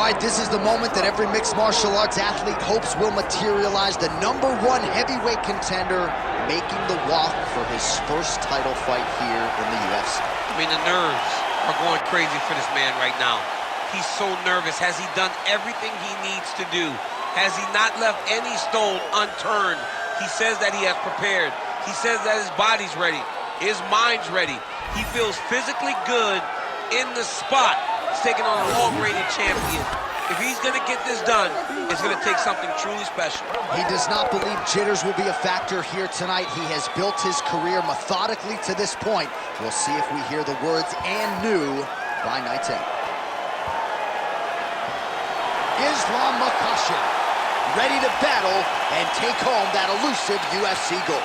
right, this is the moment that every mixed martial arts athlete hopes will materialize. The #1 heavyweight contender making the walk for his first title fight here in the UFC. I mean, the nerves are going crazy for this man right now. He's so nervous. Has he done everything he needs to do? Has he not left any stone unturned? He says that he has prepared. He says that his body's ready. His mind's ready. He feels physically good in the spot. He's taking on a long-rated champion. If he's going to get this done, it's going to take something truly special. He does not believe jitters will be a factor here tonight. He has built his career methodically to this point. We'll see if we hear the words "and new" by night's end. Islam Makhachev, ready to battle and take home that elusive UFC gold.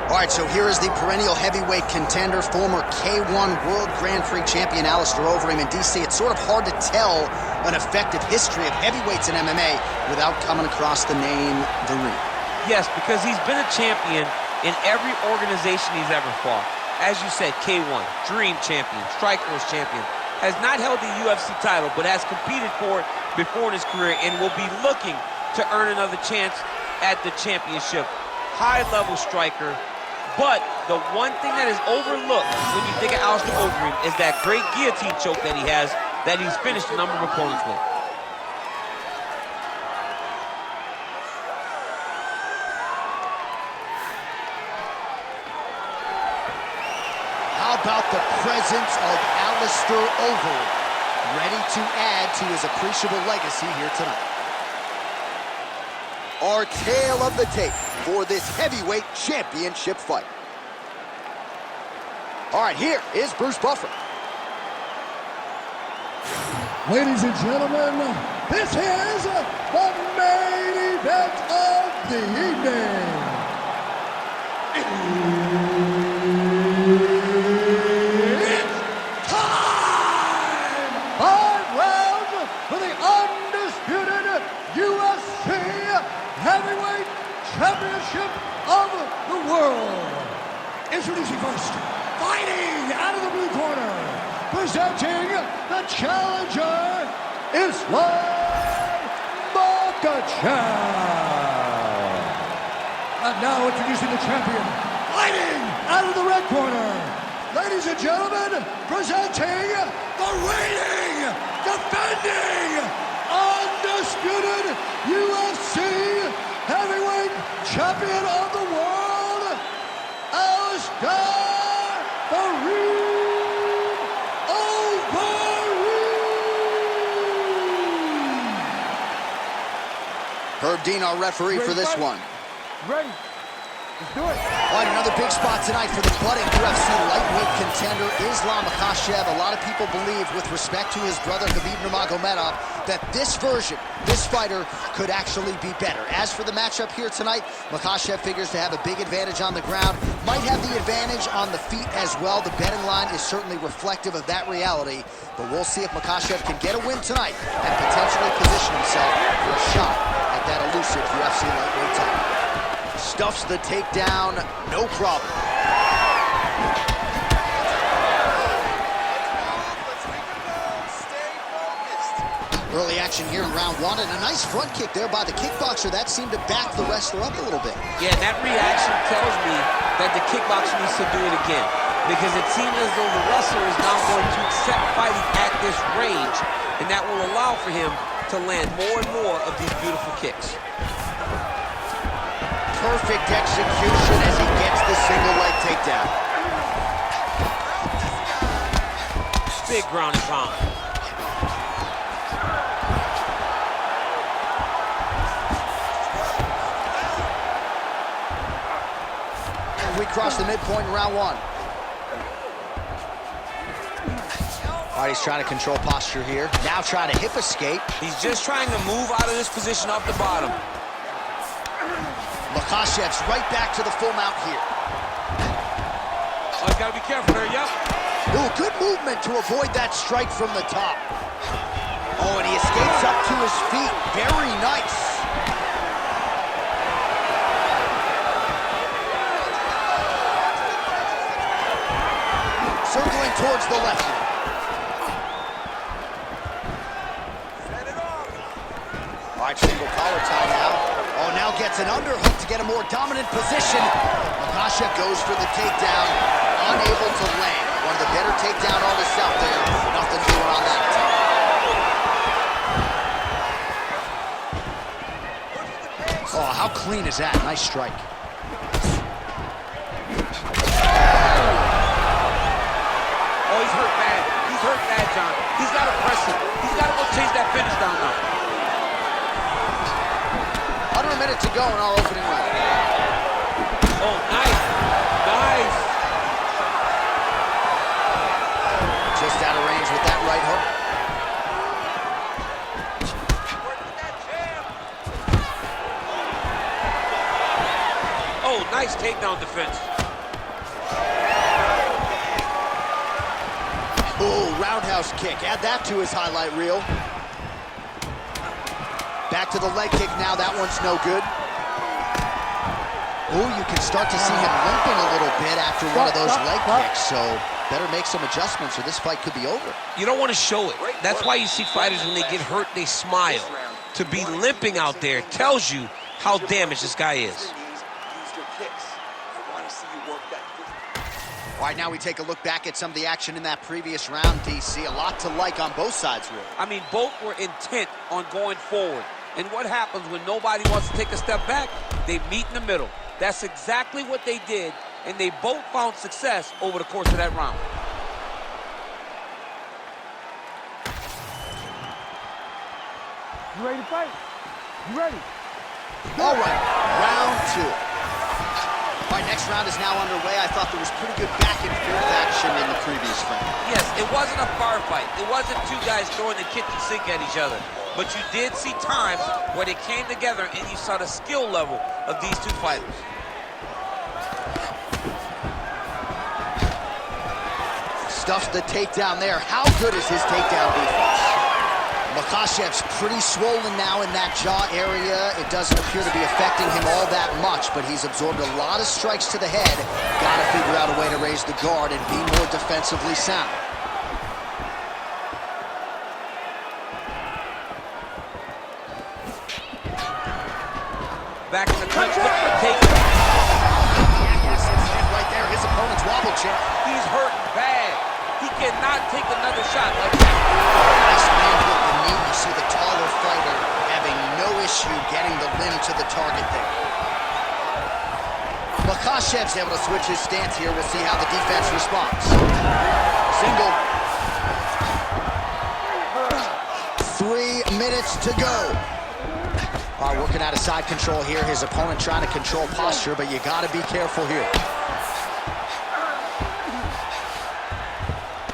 All right, so here is the perennial heavyweight contender, former K1 World Grand Prix champion Alistair Overeem. And DC, it's sort of hard to tell an effective history of heavyweights in MMA without coming across the name The Ring. Yes, because he's been a champion in every organization he's ever fought. As you said, K1, Dream champion, Strikeforce champion, has not held the UFC title, but has competed for it before in his career and will be looking to earn another chance at the championship. High-level striker. But the one thing that is overlooked when you think of Alistair Overeem is that great guillotine choke that he has, that he's finished a number of opponents with. How about the presence of Alistair Overeem, ready to add to his appreciable legacy here tonight. Our tale of the tape for this heavyweight championship fight. All right, here is Bruce Buffer. Ladies and gentlemen, this is the main event of the evening. It's time! 5 rounds for the undisputed UFC Heavyweight Championship of the world. Introducing first, fighting out of the blue corner, presenting the challenger, Islam Makhachev. And now introducing the champion, fighting out of the red corner, ladies and gentlemen, presenting the reigning, defending, undisputed UFC Heavyweight Champion of the world, Alistair Overeem. Herb Dean, our referee for this one. Ready? Let's do it. All right, another big spot tonight for the budding UFC lightweight contender, Islam Makhachev. A lot of people believe, with respect to his brother, Khabib Nurmagomedov, that this version, this fighter, could actually be better. As for the matchup here tonight, Makhachev figures to have a big advantage on the ground, might have the advantage on the feet as well. The betting line is certainly reflective of that reality, but we'll see if Makhachev can get a win tonight and potentially position himself for a shot at that elusive UFC lightweight title. Stuffs the takedown, no problem. Early action here in round 1, and a nice front kick there by the kickboxer. That seemed to back the wrestler up a little bit. Yeah, and that reaction tells me that the kickboxer needs to do it again, because it seems as though the wrestler is now going to accept fighting at this range, and that will allow for him to land more and more of these beautiful kicks. Perfect execution as he gets the single leg takedown. Big ground and pound. We cross the midpoint in round 1. All right, he's trying to control posture here. Now trying to hip escape. He's just trying to move out of this position off the bottom. Makhachev's right back to the full mount here. Oh, you gotta be careful there, yep. Ooh, good movement to avoid that strike from the top. Oh, and he escapes up to his feet. Very nice. Circling towards the left. All right, single collar tie now. Oh, now gets an underhook to get a more dominant position. Makhachev goes for the takedown, unable to land. One of the better takedown artists out there. Nothing doing on that. Oh, how clean is that? Nice strike. Oh, he's hurt bad. He's hurt bad, John. He's got to press him. He's got to go chase that finish down now. Under a minute to go in our opening round. Oh, nice. Nice. Just out of range with that right hook. Oh, nice takedown defense. Ooh, roundhouse kick. Add that to his highlight reel. Back to the leg kick now. That one's no good. Ooh, you can start to see him limping a little bit after one of those leg kicks, so better make some adjustments or this fight could be over. You don't want to show it. That's why you see fighters, when they get hurt, they smile. To be limping out there tells you how damaged this guy is. All right, now we take a look back at some of the action in that previous round, DC. A lot to like on both sides, really. I mean, both were intent on going forward. And what happens when nobody wants to take a step back? They meet in the middle. That's exactly what they did, and they both found success over the course of that round. You ready to fight? You ready? All right, round two. All right, next round is now underway. I thought there was pretty good back and forth action in the previous round. Yes, it wasn't a firefight. It wasn't two guys throwing the kitchen sink at each other. But you did see times where they came together and you saw the skill level of these two fighters. Stuffs the takedown there. How good is his takedown defense? Makhachev's pretty swollen now in that jaw area. It doesn't appear to be affecting him all that much, but he's absorbed a lot of strikes to the head. Got to figure out a way to raise the guard and be more defensively sound. Back in the clinch, look for takedown. Right there, his opponent's wobble chair. He's hurting bad. He cannot take another shot like that. Nice land with the knee. You see the taller fighter having no issue getting the limb to the target there. Makhachev's able to switch his stance here. We'll see how the defense responds. Single. 3 minutes to go. All right, working out of side control here. His opponent trying to control posture, but you got to be careful here.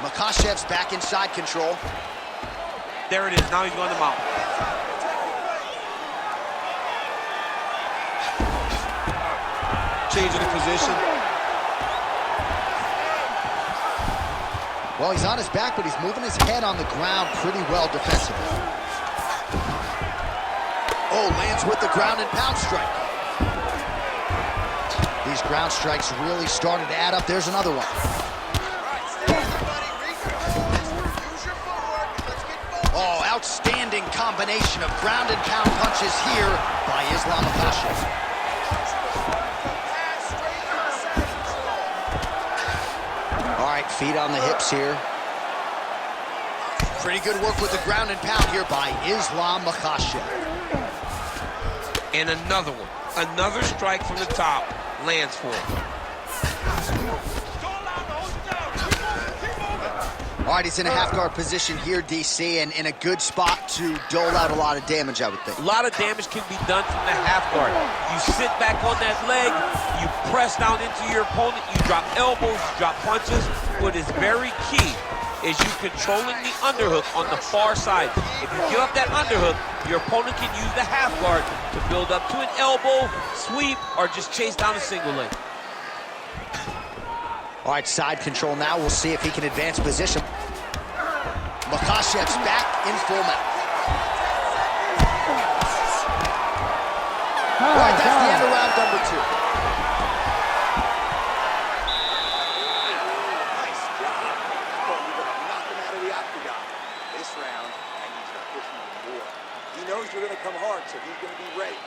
Makhachev's back in side control. There it is. Now he's going to mount. Changing the position. Well, he's on his back, but he's moving his head on the ground pretty well defensively. Oh, lands with the ground and pound strike. These ground strikes really started to add up. There's another one. Oh, outstanding combination of ground and pound punches here by Islam Makhachev. All right, feet on the hips here. Pretty good work with the ground and pound here by Islam Makhachev. And another one. Another strike from the top lands for him. All right, he's in a half-guard position here, DC, and in a good spot to dole out a lot of damage, I would think. A lot of damage can be done from the half guard. You sit back on that leg, you press down into your opponent, you drop elbows, you drop punches. What is very key is you controlling the underhook on the far side. If you give up that underhook, your opponent can use the half guard to build up to an elbow, sweep, or just chase down a single leg. All right, side control now. We'll see if he can advance position. Makhachev's back in full mount. All right, that's the end of round number 2. Nice job. You're going to knock him out of the octagon. This round, I need you to push even more. He knows you're going to come hard, so he's going to be ready.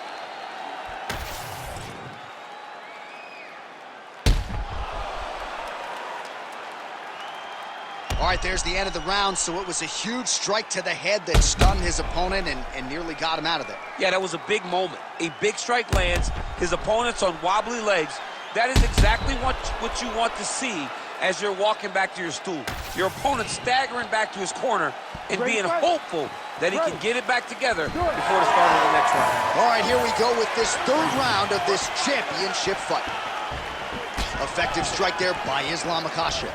All right, there's the end of the round, so it was a huge strike to the head that stunned his opponent and nearly got him out of there. Yeah, that was a big moment. A big strike lands, his opponent's on wobbly legs. That is exactly what you want to see as you're walking back to your stool. Your opponent staggering back to his corner and being hopeful that he can get it back together before the start of the next round. All right, here we go with this 3rd round of this championship fight. Effective strike there by Islam Makhachev.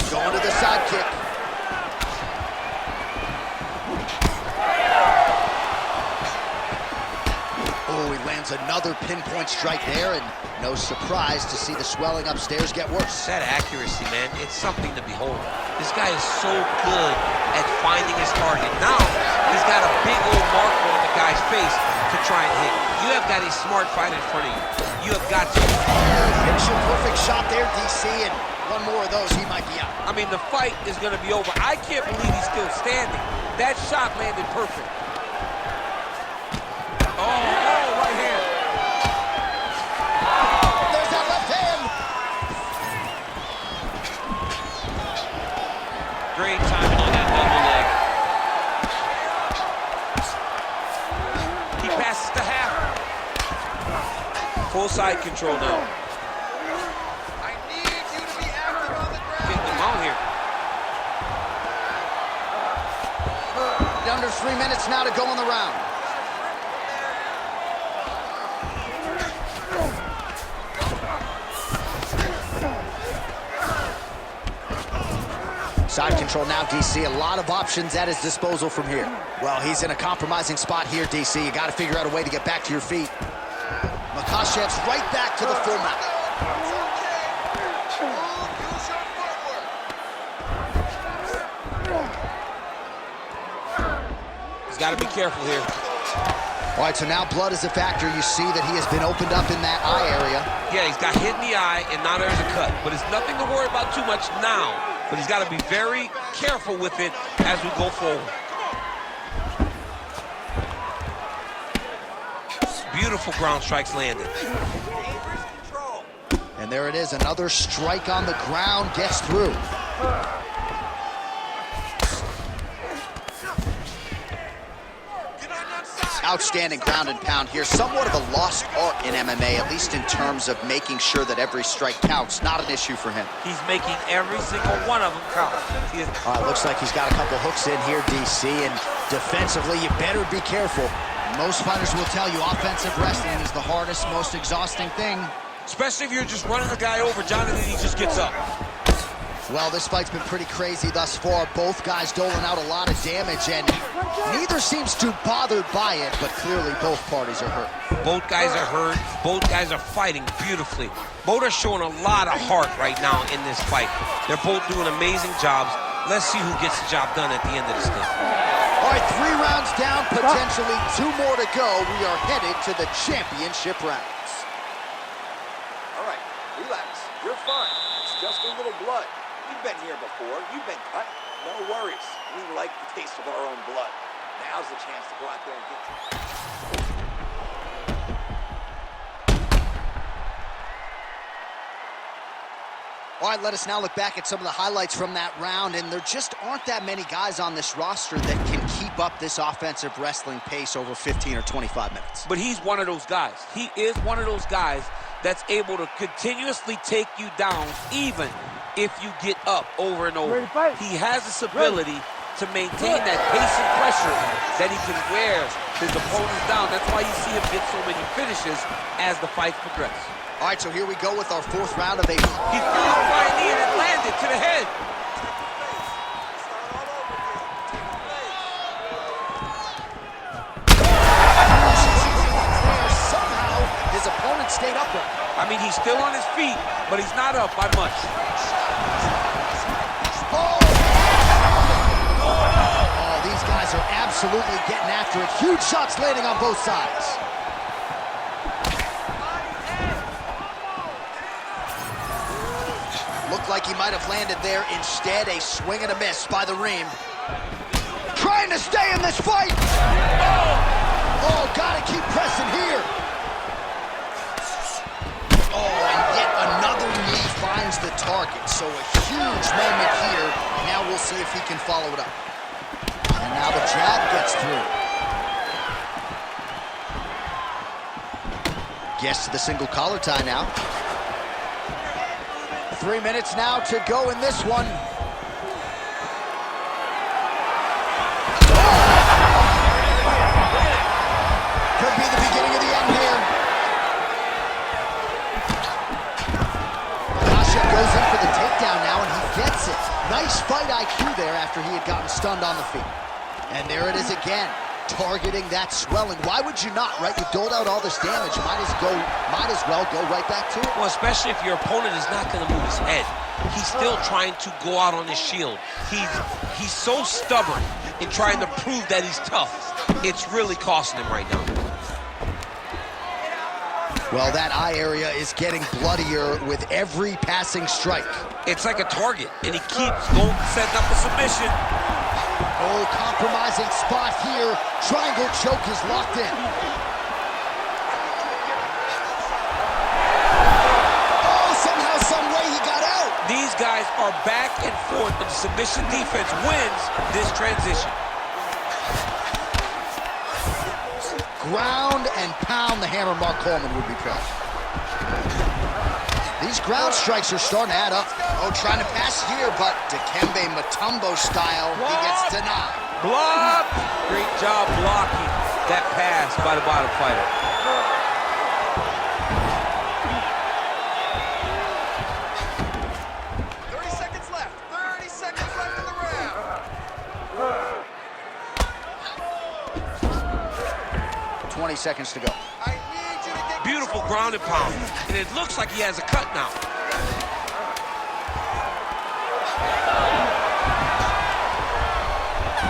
Going to the side kick. Oh, he lands another pinpoint strike there, and no surprise to see the swelling upstairs get worse. That accuracy, man, it's something to behold. This guy is so good at finding his target. Now, he's got a big old marker on the guy's face to try and hit. You have got a smart fight in front of you. You have got to. Picture perfect shot there, DC, and one more of those, he might be out. I mean, the fight is going to be over. I can't believe he's still standing. That shot landed perfect. Oh, right hand. There's that left hand. Great timing on that double leg. He passes to half. Full side control now. Under 3 minutes now to go in the round. Side control now, DC. A lot of options at his disposal from here. Well, he's in a compromising spot here, DC. You got to figure out a way to get back to your feet. Makhachev's right back to the full mount. Got to be careful here. All right, so now blood is a factor. You see that he has been opened up in that eye area. Yeah, he's got hit in the eye, and now there's a cut. But it's nothing to worry about too much now. But he's got to be very careful with it as we go forward. Beautiful ground strikes landed. And there it is, another strike on the ground, gets through. Outstanding ground and pound here. Somewhat of a lost art in MMA, at least in terms of making sure that every strike counts. Not an issue for him. He's making every single one of them count. All right, looks like he's got a couple hooks in here, DC, and defensively, you better be careful. Most fighters will tell you offensive wrestling is the hardest, most exhausting thing. Especially if you're just running the guy over, Jonathan, he just gets up. Well, this fight's been pretty crazy thus far. Both guys doling out a lot of damage, and neither seems too bothered by it, but clearly both parties are hurt. Both guys are hurt. Both guys are fighting beautifully. Both are showing a lot of heart right now in this fight. They're both doing amazing jobs. Let's see who gets the job done at the end of this thing. All right, 3 rounds down, potentially 2 more to go. We are headed to the championship rounds. All right, relax. You're fine. It's just a little blood. You've been here before. You've been cut. No worries. We like the taste of our own blood. Now's the chance to go out there and get it. All right, let us now look back at some of the highlights from that round, and there just aren't that many guys on this roster that can keep up this offensive wrestling pace over 15 or 25 minutes. But he's one of those guys. He is one of those guys that's able to continuously take you down even if you get up over and over. He has this ability to maintain that pace and pressure that he can wear his opponents down. That's why you see him get so many finishes as the fight progresses. All right, so here we go with our fourth round of a... He threw a flying knee and it landed to the head. Somehow, his opponent stayed upright. I mean, he's still on his feet, but he's not up by much. Oh, these guys are absolutely getting after it. Huge shots landing on both sides. Looked like he might have landed there. Instead, a swing and a miss by the Reem. Trying to stay in this fight. Oh, gotta keep pressing here. Oh, and yet another knee finds the target. So a huge moment here. Now we'll see if he can follow it up. And now the jab gets through. Gets to the single collar tie now. 3 minutes now to go in this one. Could be the beginning of the end here. Makhachev goes in for the takedown now, and he gets it. Nice fight IQ there after he had gotten stunned on the feet. And there it is again, targeting that swelling. Why would you not, right? You doled out all this damage. Might as well go right back to it. Well, especially if your opponent is not going to move his head. He's still trying to go out on his shield. He's so stubborn in trying to prove that he's tough. It's really costing him right now. Well, that eye area is getting bloodier with every passing strike. It's like a target, and he keeps going, setting up a submission. Oh, compromising spot here. Triangle choke is locked in. Oh, somehow, some way he got out. These guys are back and forth, but the submission defense wins this transition. Ground and pound, the hammer Mark Coleman would be proud. These ground strikes are starting to add up. Oh, trying to pass here, but Dikembe Mutombo style, he gets denied. Block! Great job blocking that pass by the bottom fighter. Left. 30 seconds left in the round. 20 seconds to go. I need you to get Beautiful ground and pound, and it looks like he has a cut now.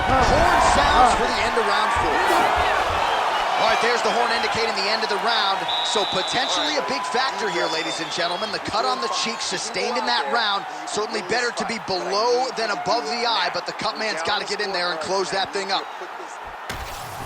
Horn sounds for the end of round 4. All right, there's the horn indicating the end of the round. So potentially a big factor here, ladies and gentlemen. The cut on the cheek sustained in that round. Certainly better to be below than above the eye, but the cut man's got to get in there and close that thing up.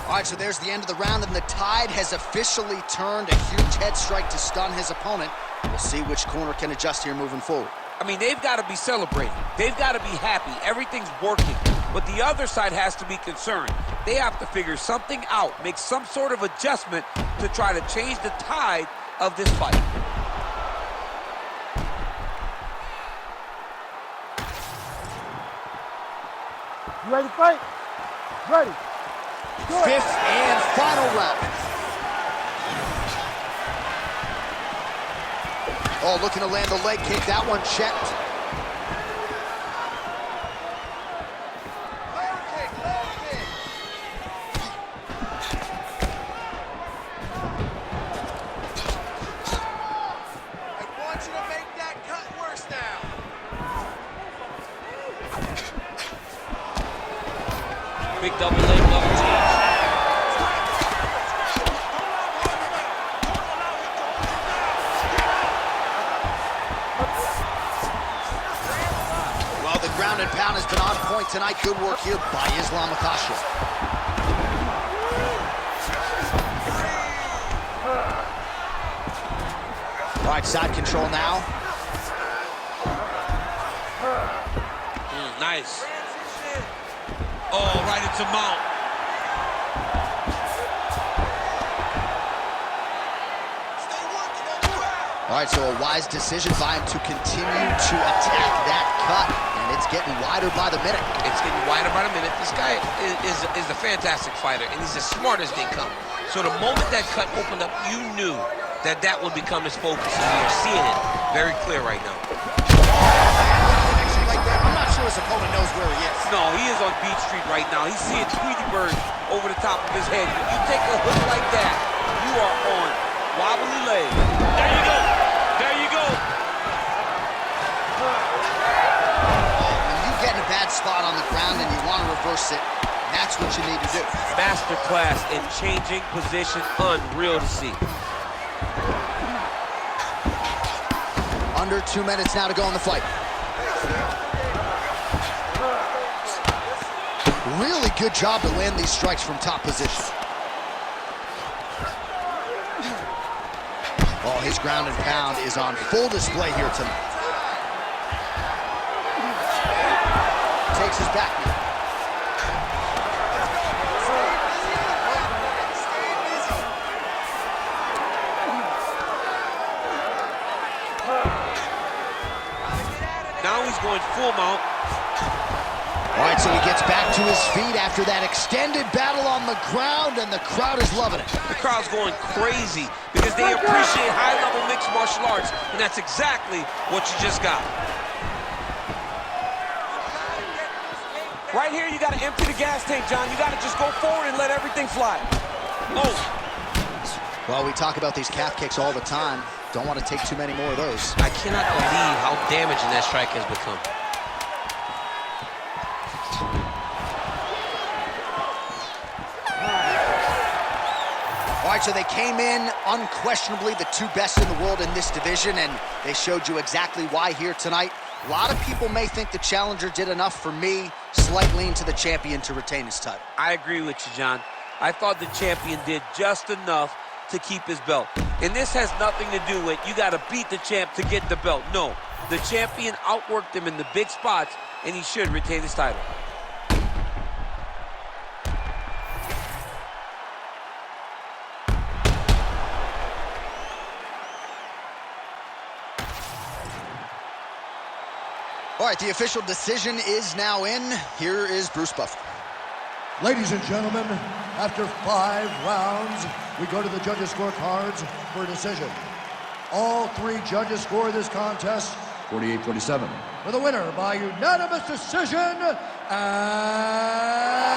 All right, so there's the end of the round, and the tide has officially turned. A huge head strike to stun his opponent. We'll see which corner can adjust here moving forward. I mean, they've got to be celebrating. They've got to be happy. Everything's working. But the other side has to be concerned. They have to figure something out, make some sort of adjustment to try to change the tide of this fight. You ready to fight? Ready. Fifth and final round. Oh, looking to land the leg kick. That one checked. Big double leg, double change. Well, the ground and pound has been on point tonight. Good work here by Islam Makhachev. All right, side control now. Nice. Oh, right into mount. All right, so a wise decision by him to continue to attack that cut, and it's getting wider by the minute. It's getting wider by the minute. This guy is a fantastic fighter, and he's as smart as they come. So the moment that cut opened up, you knew that would become his focus, and we are seeing it very clear right now. Like that, I'm not sure his opponent knows where he is. No, he is on Beach Street right now. He's seeing Tweety Bird over the top of his head. When you take a hook like that, you are on wobbly leg. There you go. There you go. When you get in a bad spot on the ground and you want to reverse it, that's what you need to do. Masterclass in changing position. Unreal to see. Under 2 minutes now to go in the fight. Really good job to land these strikes from top position. Oh, his ground and pound is on full display here tonight. Takes his back knee. Now he's going full mount. All right, so he gets back to his feet after that extended battle on the ground, and the crowd is loving it. The crowd's going crazy because they appreciate high-level mixed martial arts, and that's exactly what you just got. Right here, you got to empty the gas tank, John. You got to just go forward and let everything fly. Oh. Well, we talk about these calf kicks all the time. Don't want to take too many more of those. I cannot believe how damaging that strike has become. All right, so they came in unquestionably the two best in the world in this division, and they showed you exactly why here tonight. A lot of people may think the challenger did enough. For me, slight lean to the champion to retain his title. I agree with you, John. I thought the champion did just enough to keep his belt. And this has nothing to do with you got to beat the champ to get the belt. No, the champion outworked him in the big spots, and he should retain his title. All right, the official decision is now in. Here is Bruce Buffer. Ladies and gentlemen, after 5 rounds, we go to the judges' scorecards for a decision. All 3 judges score this contest 48-47. For the winner by unanimous decision, and the winner by unanimous decision, Alistair Overeem. All